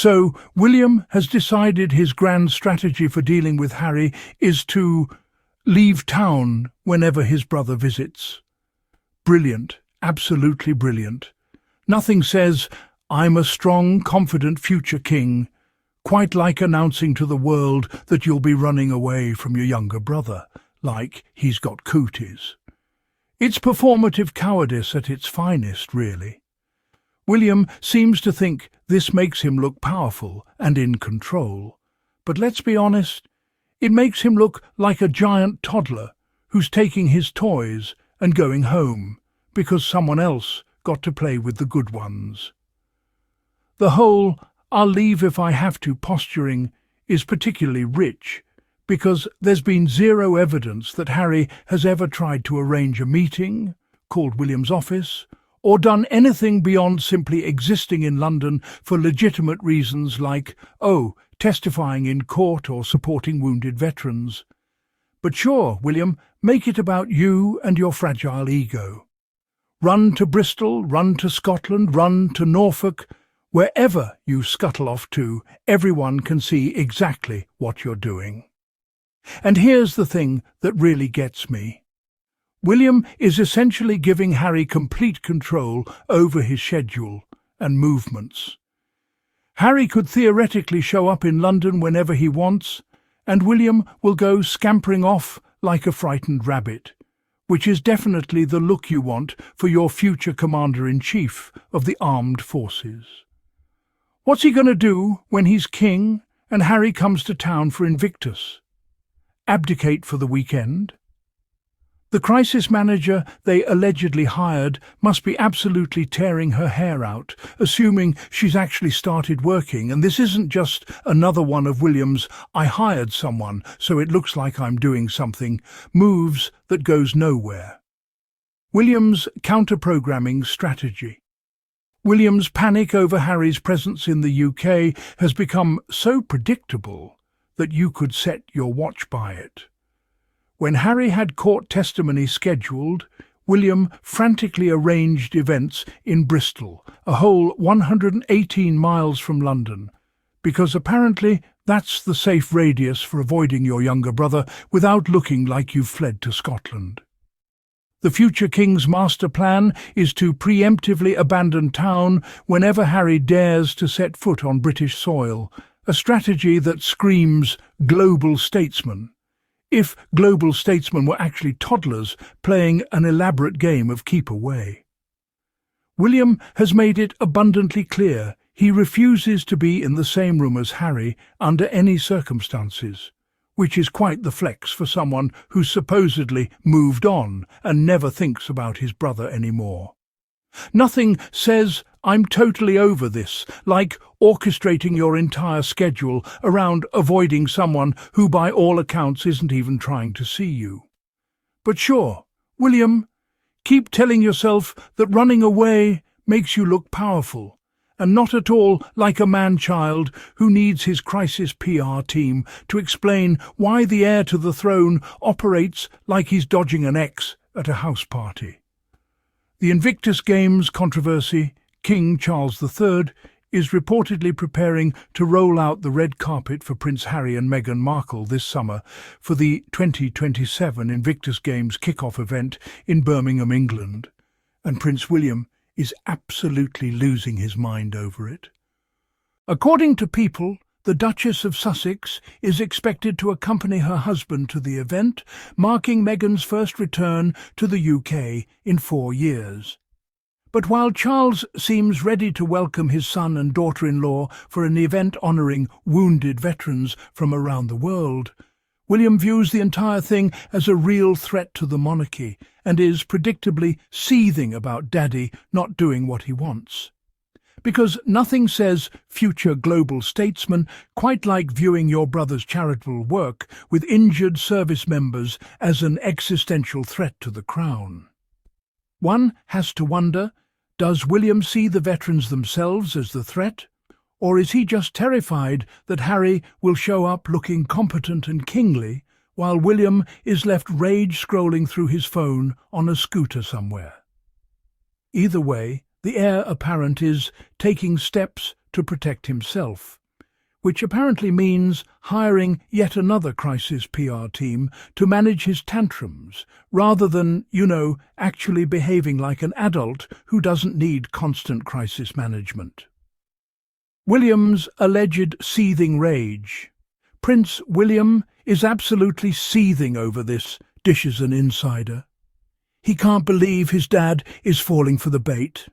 So William has decided his grand strategy for dealing with Harry is to leave town whenever his brother visits. Brilliant, absolutely brilliant. Nothing says, "I'm a strong, confident future king," quite like announcing to the world that you'll be running away from your younger brother, like he's got cooties. It's performative cowardice at its finest, really. William seems to think this makes him look powerful and in control. But let's be honest, it makes him look like a giant toddler who's taking his toys and going home because someone else got to play with the good ones. The whole "I'll leave if I have to" posturing is particularly rich because there's been zero evidence that Harry has ever tried to arrange a meeting, called William's office, or done anything beyond simply existing in London for legitimate reasons like, testifying in court or supporting wounded veterans. But sure, William, make it about you and your fragile ego. Run to Bristol, run to Scotland, run to Norfolk. Wherever you scuttle off to, everyone can see exactly what you're doing. And here's the thing that really gets me. William is essentially giving Harry complete control over his schedule and movements. Harry could theoretically show up in London whenever he wants, and William will go scampering off like a frightened rabbit, which is definitely the look you want for your future commander-in-chief of the armed forces. What's he going to do when he's king and Harry comes to town for Invictus? Abdicate for the weekend? The crisis manager they allegedly hired must be absolutely tearing her hair out, assuming she's actually started working, and this isn't just another one of William's "I hired someone, so it looks like I'm doing something" moves that goes nowhere. William's counter-programming strategy. William's panic over Harry's presence in the UK has become so predictable that you could set your watch by it. When Harry had court testimony scheduled, William frantically arranged events in Bristol, a whole 118 miles from London, because apparently that's the safe radius for avoiding your younger brother without looking like you've fled to Scotland. The future king's master plan is to preemptively abandon town whenever Harry dares to set foot on British soil, a strategy that screams global statesman. If global statesmen were actually toddlers playing an elaborate game of keep away. William has made it abundantly clear he refuses to be in the same room as Harry under any circumstances, which is quite the flex for someone who's supposedly moved on and never thinks about his brother anymore. Nothing says "I'm totally over this," like orchestrating your entire schedule around avoiding someone who by all accounts isn't even trying to see you. But sure, William, keep telling yourself that running away makes you look powerful, and not at all like a man-child who needs his crisis PR team to explain why the heir to the throne operates like he's dodging an ex at a house party. The Invictus Games controversy, King Charles III, is reportedly preparing to roll out the red carpet for Prince Harry and Meghan Markle this summer for the 2027 Invictus Games kick-off event in Birmingham, England, and Prince William is absolutely losing his mind over it. According to People, the Duchess of Sussex is expected to accompany her husband to the event, marking Meghan's first return to the UK in 4 years. But while Charles seems ready to welcome his son and daughter-in-law for an event honouring wounded veterans from around the world, William views the entire thing as a real threat to the monarchy and is predictably seething about Daddy not doing what he wants. Because nothing says future global statesman quite like viewing your brother's charitable work with injured service members as an existential threat to the crown. One has to wonder, does William see the veterans themselves as the threat? Or is he just terrified that Harry will show up looking competent and kingly, while William is left rage-scrolling through his phone on a scooter somewhere? Either way, The heir apparent is taking steps to protect himself, which apparently means hiring yet another crisis PR team to manage his tantrums, rather than, actually behaving like an adult who doesn't need constant crisis management. William's alleged seething rage. Prince William is absolutely seething over this, dishes an insider. He can't believe his dad is falling for the bait.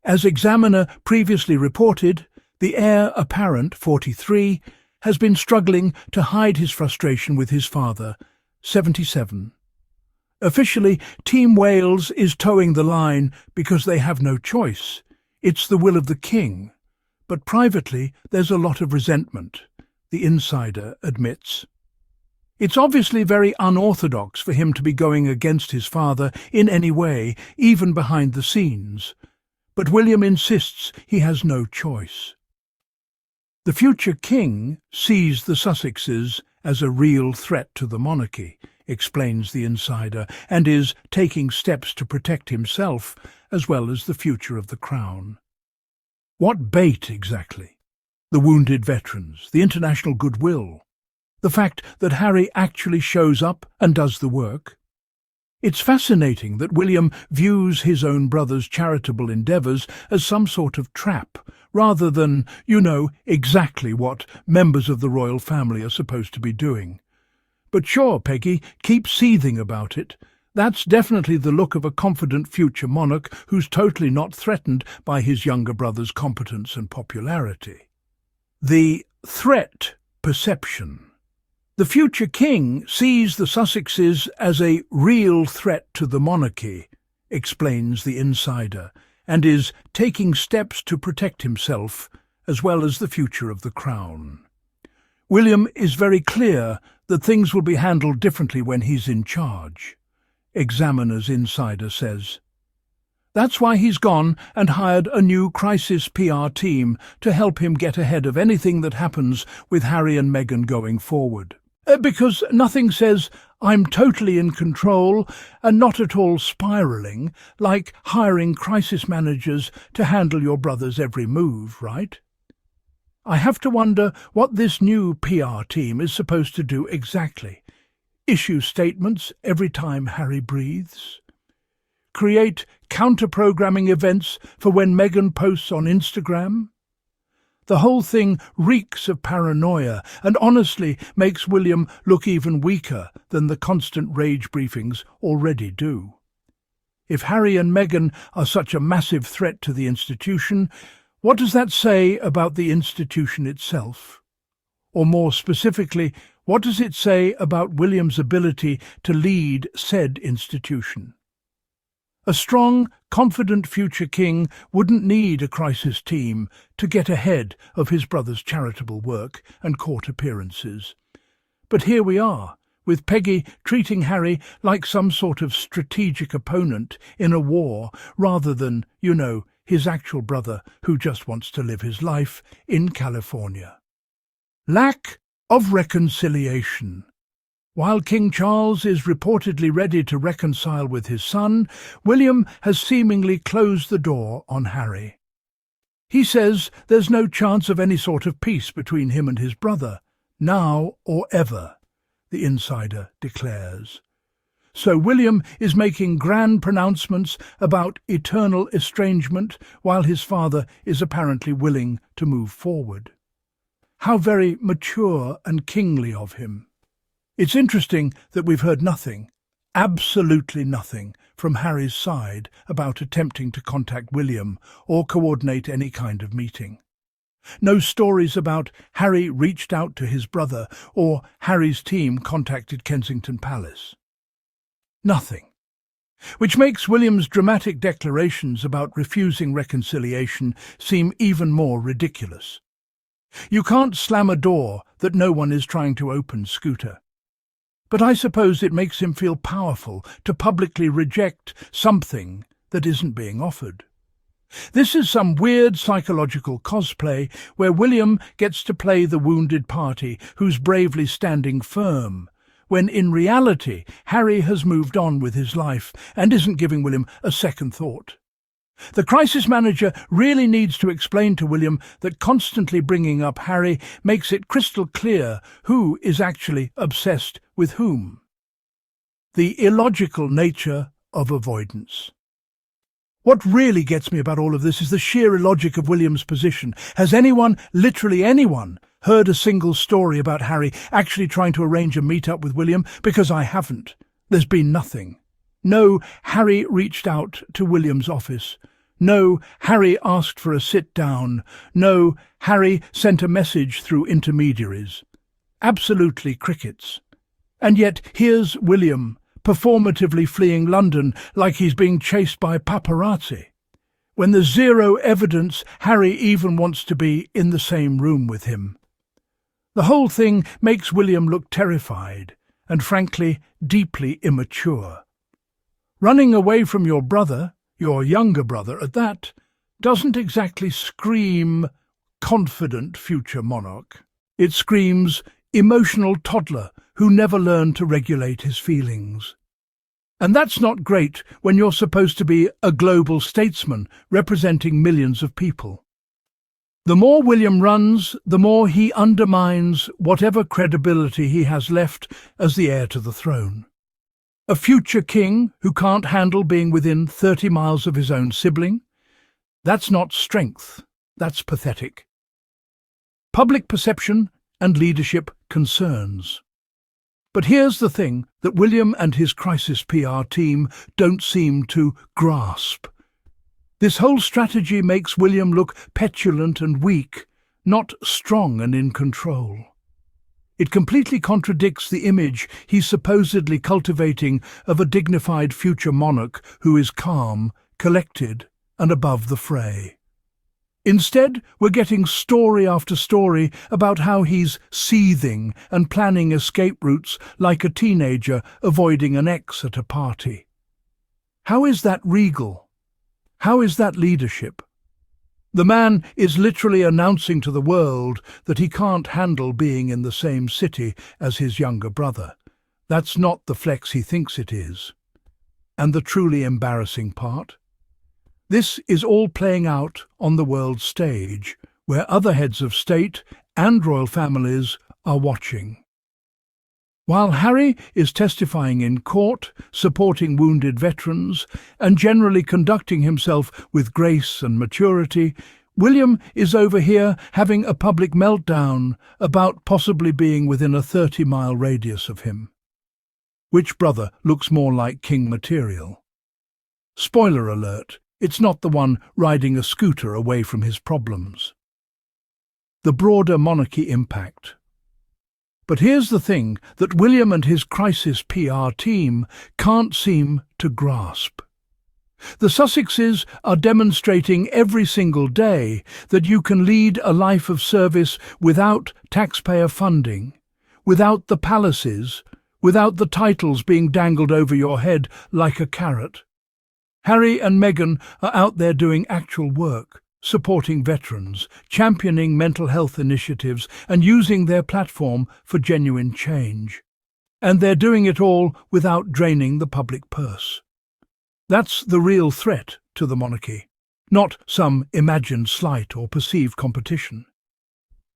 As Examiner previously reported, the heir apparent, 43, has been struggling to hide his frustration with his father, 77. Officially, Team Wales is towing the line because they have no choice. It's the will of the king. But privately, there's a lot of resentment, the insider admits. It's obviously very unorthodox for him to be going against his father in any way, even behind the scenes. But William insists he has no choice. The future king sees the Sussexes as a real threat to the monarchy, explains the insider, and is taking steps to protect himself as well as the future of the crown. What bait exactly? The wounded veterans, the international goodwill, the fact that Harry actually shows up and does the work. It's fascinating that William views his own brother's charitable endeavours as some sort of trap, rather than, exactly what members of the royal family are supposed to be doing. But sure, Peggy, keep seething about it. That's definitely the look of a confident future monarch who's totally not threatened by his younger brother's competence and popularity. The threat perception. The future king sees the Sussexes as a real threat to the monarchy, explains the insider, and is taking steps to protect himself as well as the future of the crown. William is very clear that things will be handled differently when he's in charge. Examiner's insider says. That's why he's gone and hired a new crisis PR team to help him get ahead of anything that happens with Harry and Meghan going forward. Because nothing says, I'm totally in control and not at all spiralling, like hiring crisis managers to handle your brother's every move, right? I have to wonder what this new PR team is supposed to do exactly. Issue statements every time Harry breathes? Create counter-programming events for when Meghan posts on Instagram? The whole thing reeks of paranoia and honestly makes William look even weaker than the constant rage briefings already do. If Harry and Meghan are such a massive threat to the institution, what does that say about the institution itself? Or more specifically, what does it say about William's ability to lead said institution? A strong, confident future king wouldn't need a crisis team to get ahead of his brother's charitable work and court appearances. But here we are, with Peggy treating Harry like some sort of strategic opponent in a war rather than, his actual brother who just wants to live his life in California. Lack of reconciliation. While King Charles is reportedly ready to reconcile with his son, William has seemingly closed the door on Harry. He says there's no chance of any sort of peace between him and his brother, now or ever, the insider declares. So William is making grand pronouncements about eternal estrangement while his father is apparently willing to move forward. How very mature and kingly of him. It's interesting that we've heard nothing, absolutely nothing, from Harry's side about attempting to contact William or coordinate any kind of meeting. No stories about Harry reached out to his brother or Harry's team contacted Kensington Palace. Nothing. Which makes William's dramatic declarations about refusing reconciliation seem even more ridiculous. You can't slam a door that no one is trying to open, Scooter. But I suppose it makes him feel powerful to publicly reject something that isn't being offered. This is some weird psychological cosplay where William gets to play the wounded party who's bravely standing firm, when in reality Harry has moved on with his life and isn't giving William a second thought. The crisis manager really needs to explain to William that constantly bringing up Harry makes it crystal clear who is actually obsessed with whom. The illogical nature of avoidance. What really gets me about all of this is the sheer illogic of William's position. Has anyone, literally anyone, heard a single story about Harry actually trying to arrange a meet-up with William? Because I haven't. There's been nothing. No, Harry reached out to William's office. No, Harry asked for a sit-down. No, Harry sent a message through intermediaries. Absolutely crickets. And yet here's William, performatively fleeing London like he's being chased by paparazzi, when there's zero evidence Harry even wants to be in the same room with him. The whole thing makes William look terrified and, frankly, deeply immature. Running away from your brother, your younger brother at that, doesn't exactly scream confident future monarch. It screams emotional toddler who never learned to regulate his feelings. And that's not great when you're supposed to be a global statesman representing millions of people. The more William runs, the more he undermines whatever credibility he has left as the heir to the throne. A future king who can't handle being within 30 miles of his own sibling? That's not strength, that's pathetic. Public perception and leadership concerns. But here's the thing that William and his crisis PR team don't seem to grasp. This whole strategy makes William look petulant and weak, not strong and in control. It completely contradicts the image he's supposedly cultivating of a dignified future monarch who is calm, collected, and above the fray. Instead, we're getting story after story about how he's seething and planning escape routes like a teenager avoiding an ex at a party. How is that regal? How is that leadership? The man is literally announcing to the world that he can't handle being in the same city as his younger brother. That's not the flex he thinks it is. And the truly embarrassing part? This is all playing out on the world stage, where other heads of state and royal families are watching. While Harry is testifying in court, supporting wounded veterans, and generally conducting himself with grace and maturity, William is over here having a public meltdown about possibly being within a 30-mile radius of him. Which brother looks more like king material? Spoiler alert, it's not the one riding a scooter away from his problems. The broader monarchy impact. But here's the thing that William and his crisis PR team can't seem to grasp. The Sussexes are demonstrating every single day that you can lead a life of service without taxpayer funding, without the palaces, without the titles being dangled over your head like a carrot. Harry and Meghan are out there doing actual work, supporting veterans, championing mental health initiatives, and using their platform for genuine change. And they're doing it all without draining the public purse. That's the real threat to the monarchy, not some imagined slight or perceived competition.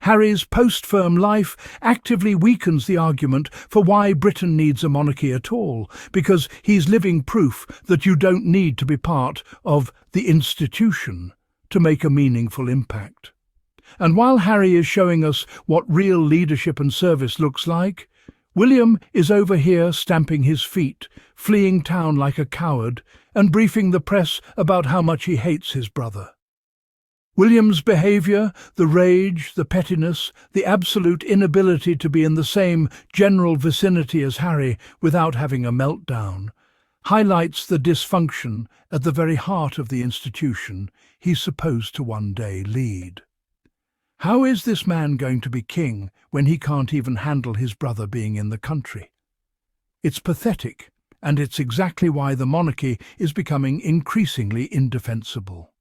Harry's post-firm life actively weakens the argument for why Britain needs a monarchy at all, because he's living proof that you don't need to be part of the institution to make a meaningful impact. And while Harry is showing us what real leadership and service looks like, William is over here stamping his feet, fleeing town like a coward, and briefing the press about how much he hates his brother. William's behaviour, the rage, the pettiness, the absolute inability to be in the same general vicinity as Harry without having a meltdown, highlights the dysfunction at the very heart of the institution he's supposed to one day lead. How is this man going to be king when he can't even handle his brother being in the country? It's pathetic, and it's exactly why the monarchy is becoming increasingly indefensible.